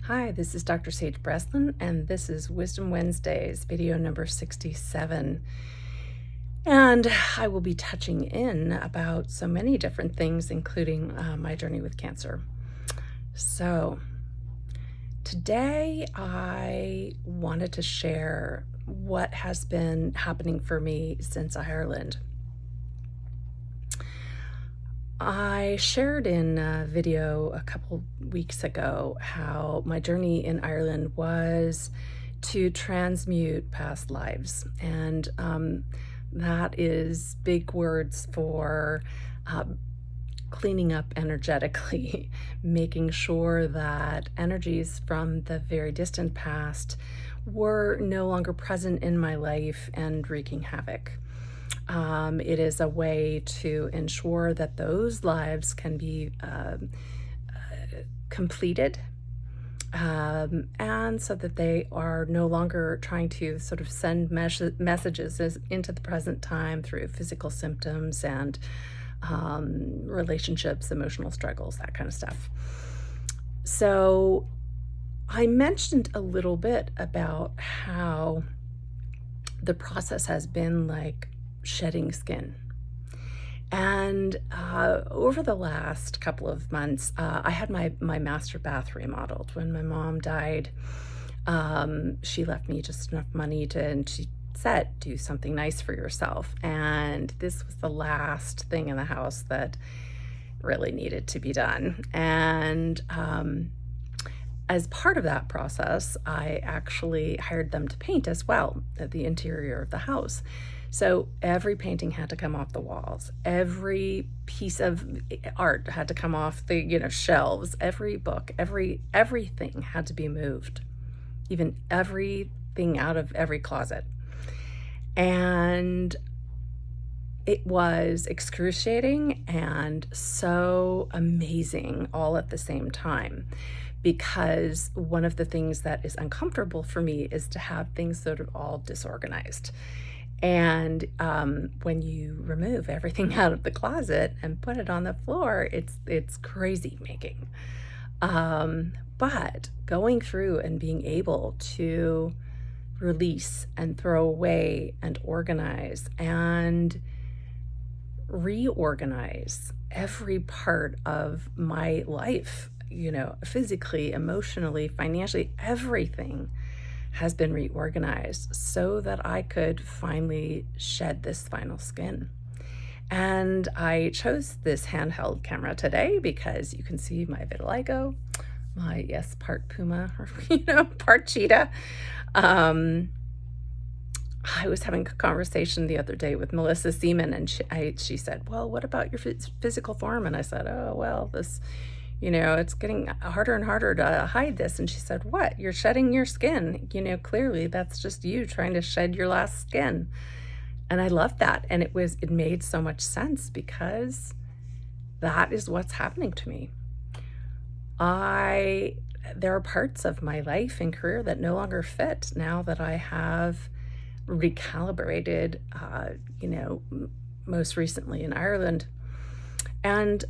Hi, this is Dr. Sage Breslin, and this is Wisdom Wednesdays, video number 67. And I will be touching in about so many different things, including my journey with cancer. So, today I wanted to share what has been happening for me since Ireland. I shared in a video a couple weeks ago how my journey in Ireland was to transmute past lives. And that is big words for cleaning up energetically, making sure that energies from the very distant past were no longer present in my life and wreaking havoc. It is a way to ensure that those lives can be completed, and so that they are no longer trying to sort of send messages into the present time through physical symptoms and relationships, emotional struggles, that kind of stuff. So I mentioned a little bit about how the process has been like shedding skin. And over the last couple of months, I had my master bath remodeled. When my mom died, she left me just enough money and she said, do something nice for yourself. And this was the last thing in the house that really needed to be done. And as part of that process, I actually hired them to paint as well, the interior of the house. So every painting had to come off the walls. Every piece of art had to come off the shelves. Every book, everything had to be moved. Even everything out of every closet. And it was excruciating and so amazing all at the same time. Because one of the things that is uncomfortable for me is to have things that are all disorganized. And when you remove everything out of the closet and put it on the floor, it's crazy making. But going through and being able to release and throw away and organize and reorganize every part of my life, physically, emotionally, financially, everything has been reorganized so that I could finally shed this final skin. And I chose this handheld camera today because you can see my vitiligo, my part puma, or part cheetah. I was having a conversation the other day with Melissa Seaman, and she said, well, what about your physical form? And I said, oh, well, this, it's getting harder and harder to hide this. And she said, what? You're shedding your skin. Clearly that's just you trying to shed your last skin. And I loved that. And it made so much sense because that is what's happening to me. There are parts of my life and career that no longer fit now that I have recalibrated, most recently in Ireland. And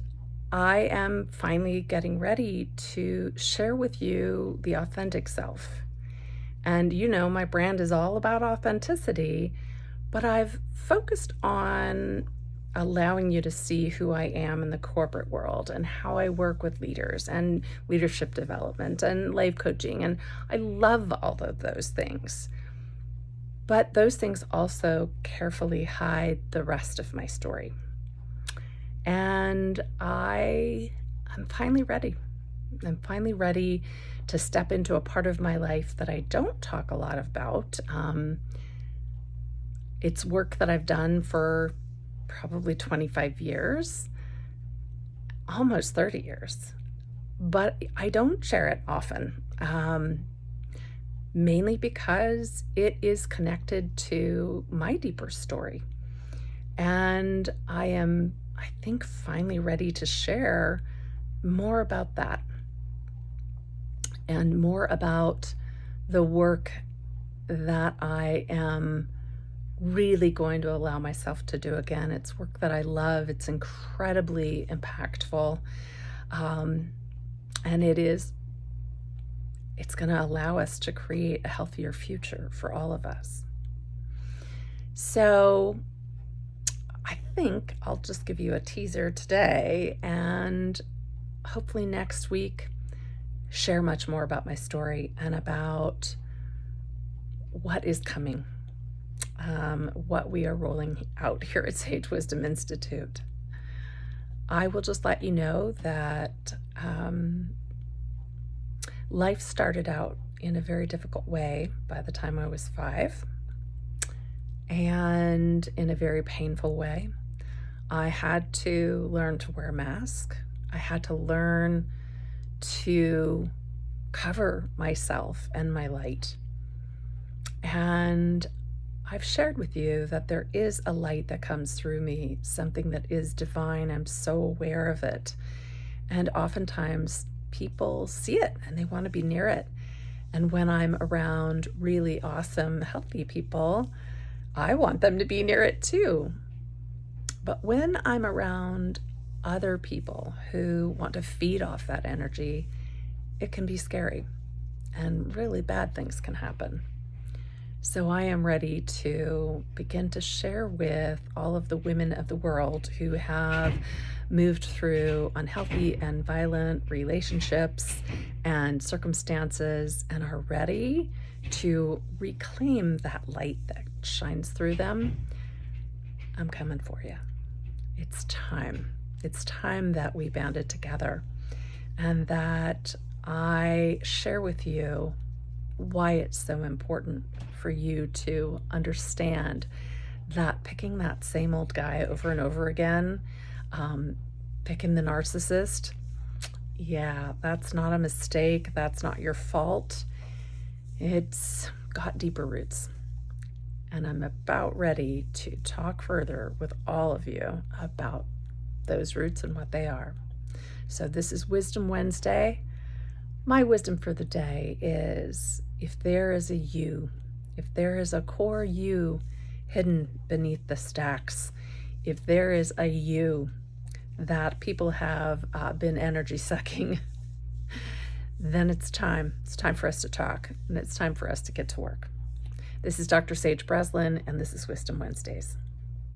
I am finally getting ready to share with you the authentic self. And my brand is all about authenticity, but I've focused on allowing you to see who I am in the corporate world and how I work with leaders and leadership development and life coaching. And I love all of those things. But those things also carefully hide the rest of my story. And I'm finally ready. I'm finally ready to step into a part of my life that I don't talk a lot about. It's work that I've done for probably 25 years, almost 30 years, but I don't share it often, mainly because it is connected to my deeper story. And I am, I think, finally ready to share more about that and more about the work that I am really going to allow myself to do again. It's work that I love. It's incredibly impactful. And it is it's going to allow us to create a healthier future for all of us. So I think I'll just give you a teaser today, and hopefully next week share much more about my story and about what is coming, what we are rolling out here at Sage Wisdom Institute. I will just let you know that life started out in a very difficult way by the time I was 5, and in a very painful way. I had to learn to wear a mask. I had to learn to cover myself and my light. And I've shared with you that there is a light that comes through me, something that is divine. I'm so aware of it. And oftentimes people see it and they want to be near it. And when I'm around really awesome, healthy people, I want them to be near it too. But when I'm around other people who want to feed off that energy, it can be scary and really bad things can happen. So I am ready to begin to share with all of the women of the world who have moved through unhealthy and violent relationships and circumstances and are ready to reclaim that light that shines through them. I'm coming for you. It's time. It's time that we banded together and that I share with you why it's so important for you to understand that picking that same old guy over and over again, picking the narcissist, yeah, that's not a mistake. That's not your fault. It's got deeper roots. And I'm about ready to talk further with all of you about those roots and what they are. So this is Wisdom Wednesday. My wisdom for the day is, if there is a you, if there is a core you hidden beneath the stacks, if there is a you that people have been energy sucking, then it's time. It's time for us to talk, and it's time for us to get to work. This is Dr. Sage Breslin, and this is Wisdom Wednesdays.